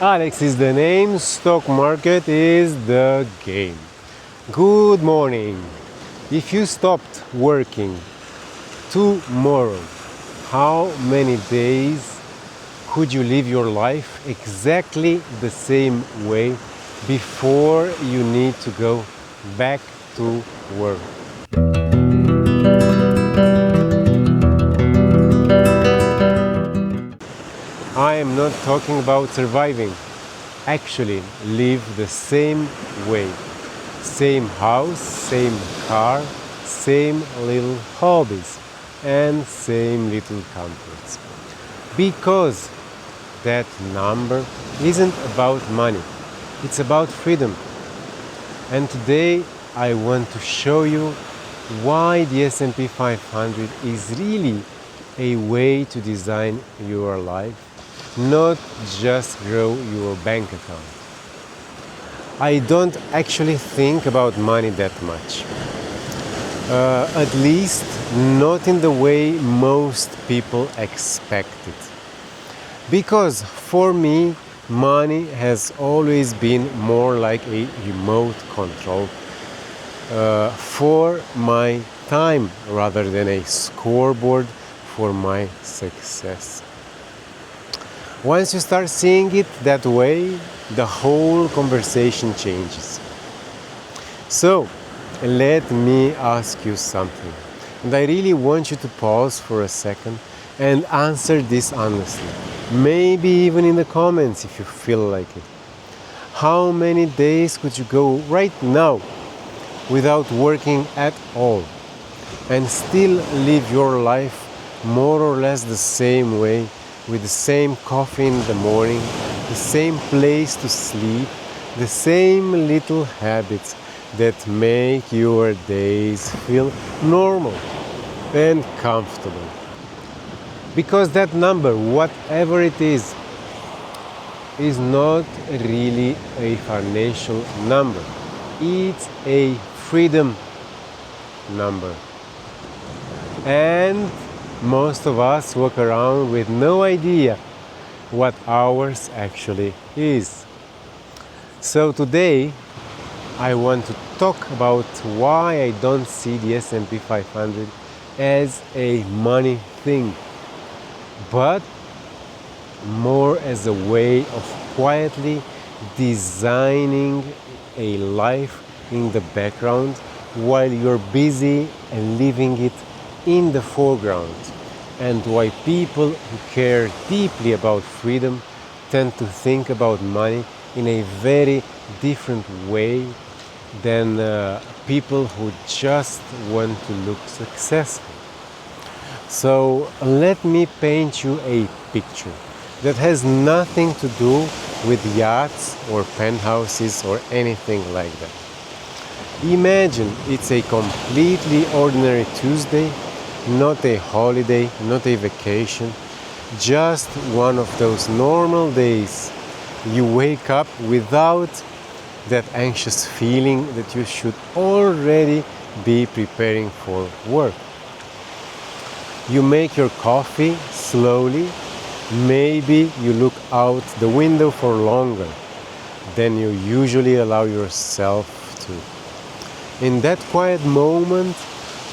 Alex is the name, stock market is the game. Good morning. If you stopped working tomorrow, how many days could you live your life exactly the same way before you need to go back to work? I am not talking about surviving. Actually, live the same way. Same house, same car, same little hobbies, and same little comforts. Because that number isn't about money, it's about freedom. And today I want to show you why the S&P 500 is really a way to design your life, not just grow your bank account. I don't actually think about money that much. At least not in the way most people expect it. Because for me, money has always been more like a remote control for my time rather than a scoreboard for my success. Once you start seeing it that way, the whole conversation changes. So, let me ask you something. And I really want you to pause for a second and answer this honestly. Maybe even in the comments if you feel like it. How many days could you go right now without working at all and still live your life more or less the same way, with the same coffee in the morning, the same place to sleep, the same little habits that make your days feel normal and comfortable? Because that number, whatever it is not really a financial number. It's a freedom number. And most of us walk around with no idea what ours actually is. So today I want to talk about why I don't see the S&P 500 as a money thing, but more as a way of quietly designing a life in the background while you're busy and living it in the foreground, and why people who care deeply about freedom tend to think about money in a very different way than people who just want to look successful. So let me paint you a picture that has nothing to do with yachts or penthouses or anything like that. Imagine it's a completely ordinary Tuesday, not a holiday, not a vacation, just one of those normal days. You wake up without that anxious feeling that you should already be preparing for work. You make your coffee slowly. Maybe you look out the window for longer than you usually allow yourself to. In that quiet moment,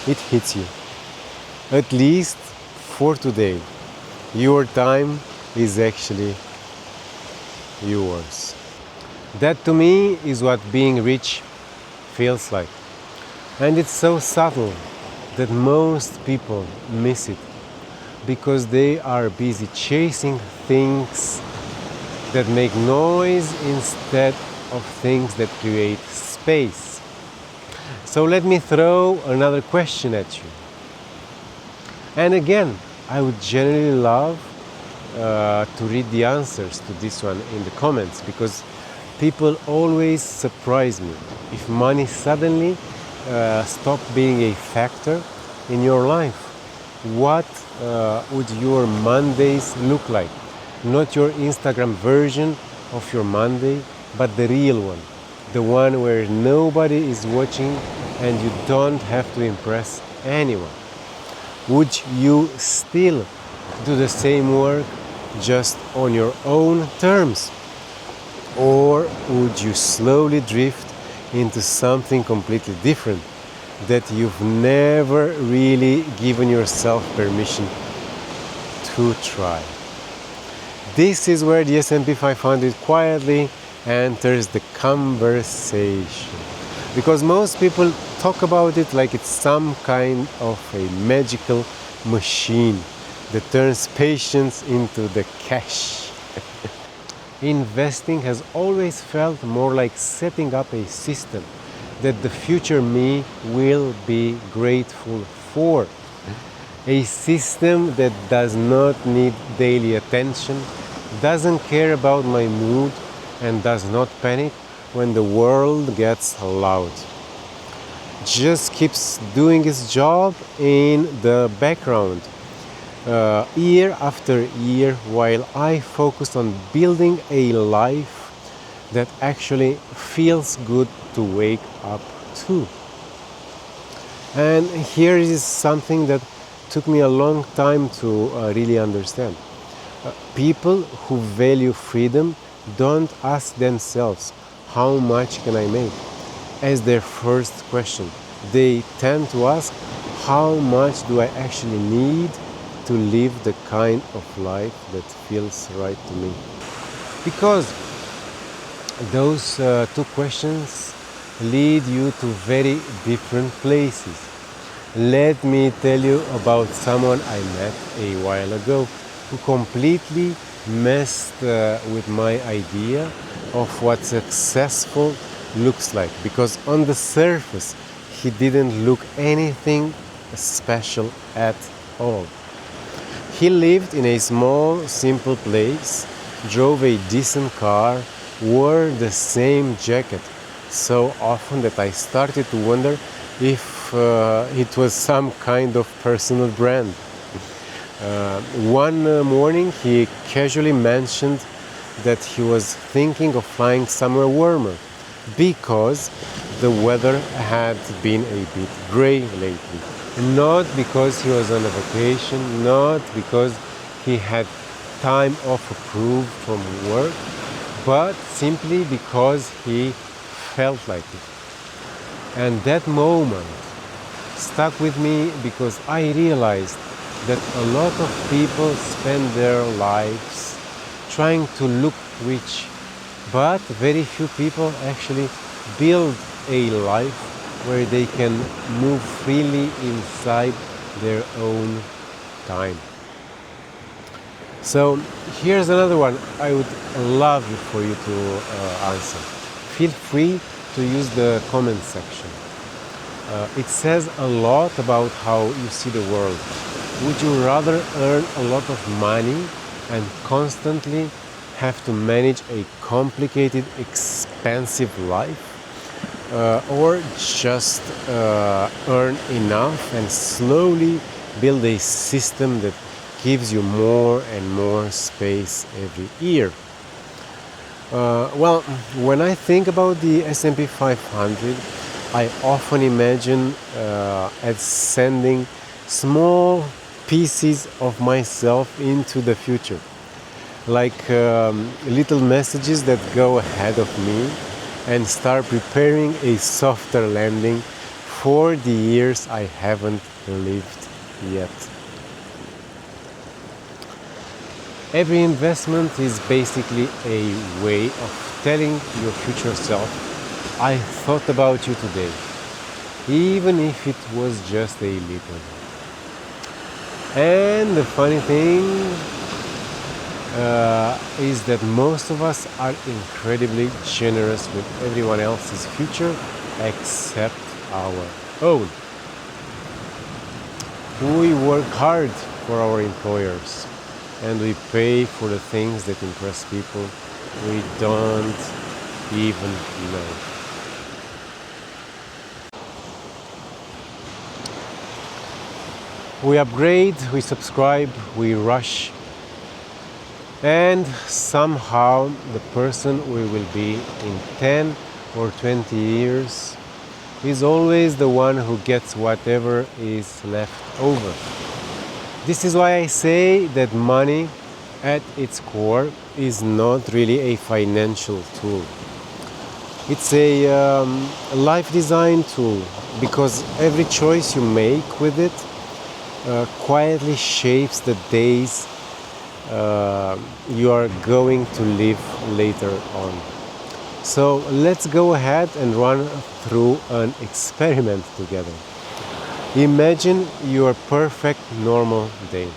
it hits you. At least for today, your time is actually yours. That to me is what being rich feels like. And it's so subtle that most people miss it because they are busy chasing things that make noise instead of things that create space. So let me throw another question at you. And again, I would generally love to read the answers to this one in the comments, because people always surprise me if money suddenly stopped being a factor in your life. What would your Mondays look like? Not your Instagram version of your Monday, but the real one. The one where nobody is watching and you don't have to impress anyone. Would you still do the same work just on your own terms? Or would you slowly drift into something completely different that you've never really given yourself permission to try? This is where the S&P 500 quietly enters the conversation. Because most people talk about it like it's some kind of a magical machine that turns patience into the cash. Investing has always felt more like setting up a system that the future me will be grateful for. A system that does not need daily attention, doesn't care about my mood, and does not panic when the world gets loud. Just keeps doing its job in the background, year after year, while I focus on building a life that actually feels good to wake up to. And here is something that took me a long time to really understand. People who value freedom don't ask themselves, how much can I make, as their first question. They tend to ask, how much do I actually need to live the kind of life that feels right to me? Because those two questions lead you to very different places. Let me tell you about someone I met a while ago who completely messed with my idea of what successful looks like, because on the surface he didn't look anything special at all. He lived in a small, simple place, drove a decent car, wore the same jacket so often that I started to wonder if it was some kind of personal brand. One morning he casually mentioned that he was thinking of flying somewhere warmer because the weather had been a bit gray lately. Not because he was on a vacation, not because he had time off approved from work, but simply because he felt like it. And that moment stuck with me because I realized that a lot of people spend their lives trying to look rich, but very few people actually build a life where they can move freely inside their own time. So here's another one I would love for you to answer. Feel free to use the comment section. It says a lot about how you see the world. Would you rather earn a lot of money and constantly have to manage a complicated, expensive life? Or just earn enough and slowly build a system that gives you more and more space every year? Well, when I think about the S&P 500, I often imagine as sending small pieces of myself into the future, like little messages that go ahead of me and start preparing a softer landing for the years I haven't lived yet. Every investment is basically a way of telling your future self, I thought about you today, even if it was just a little. And the funny thing is that most of us are incredibly generous with everyone else's future except our own. We work hard for our employers, and we pay for the things that impress people we don't even know. We upgrade, we subscribe, we rush, and somehow the person we will be in 10 or 20 years is always the one who gets whatever is left over. This is why I say that money at its core is not really a financial tool. It's a life design tool, because every choice you make with it quietly shapes the days you are going to live later on. So let's go ahead and run through an experiment together. Imagine your perfect normal day.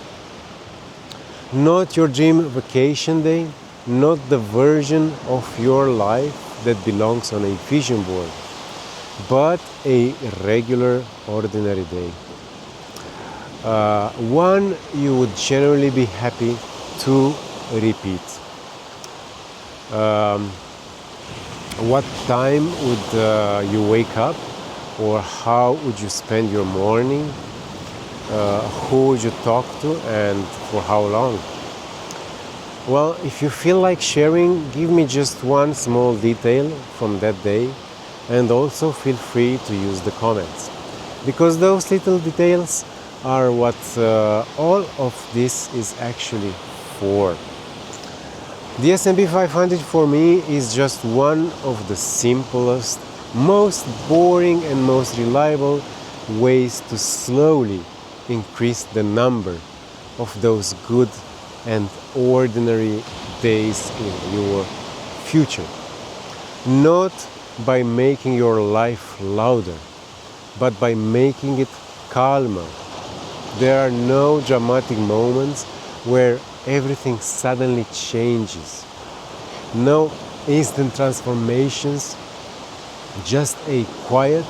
Not your dream vacation day, not the version of your life that belongs on a vision board, but a regular, ordinary day. One you would generally be happy to repeat. What time would you wake up, or how would you spend your morning? Who would you talk to, and for how long? Well, if you feel like sharing, give me just one small detail from that day, and also feel free to use the comments, because those little details are what all of this is actually for. The S&P 500 for me is just one of the simplest, most boring and most reliable ways to slowly increase the number of those good and ordinary days in your future. Not by making your life louder, but by making it calmer. There are no dramatic moments where everything suddenly changes. No instant transformations, just a quiet,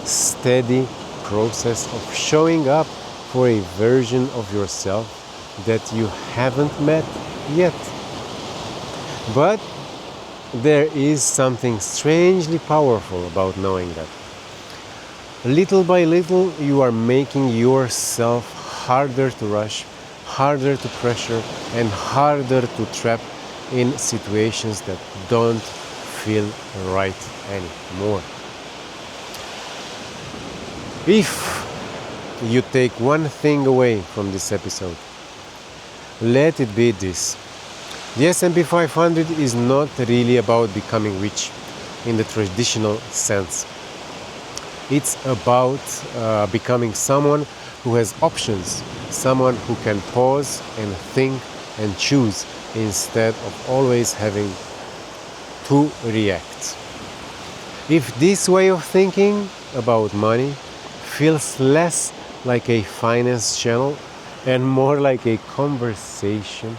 steady process of showing up for a version of yourself that you haven't met yet. But there is something strangely powerful about knowing that. Little by little, you are making yourself harder to rush, harder to pressure, and harder to trap in situations that don't feel right anymore. If you take one thing away from this episode, let it be this. The S&P 500 is not really about becoming rich in the traditional sense. It's about becoming someone who has options, someone who can pause and think and choose instead of always having to react. If this way of thinking about money feels less like a finance channel and more like a conversation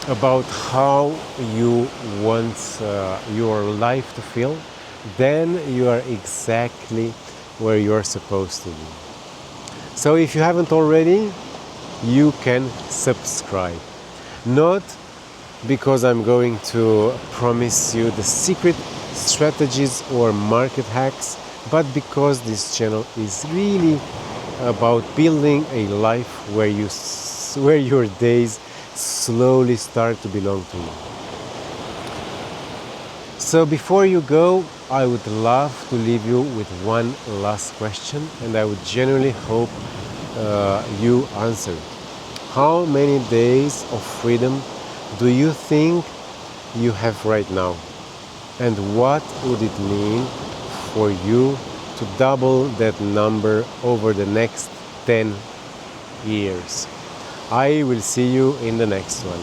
about how you want your life to feel, then you are exactly where you're supposed to be. So if you haven't already, you can subscribe. Not because I'm going to promise you the secret strategies or market hacks, but because this channel is really about building a life where your days slowly start to belong to you. So before you go, I would love to leave you with one last question, and I would genuinely hope you answer it. How many days of freedom do you think you have right now? And what would it mean for you to double that number over the next 10 years? I will see you in the next one.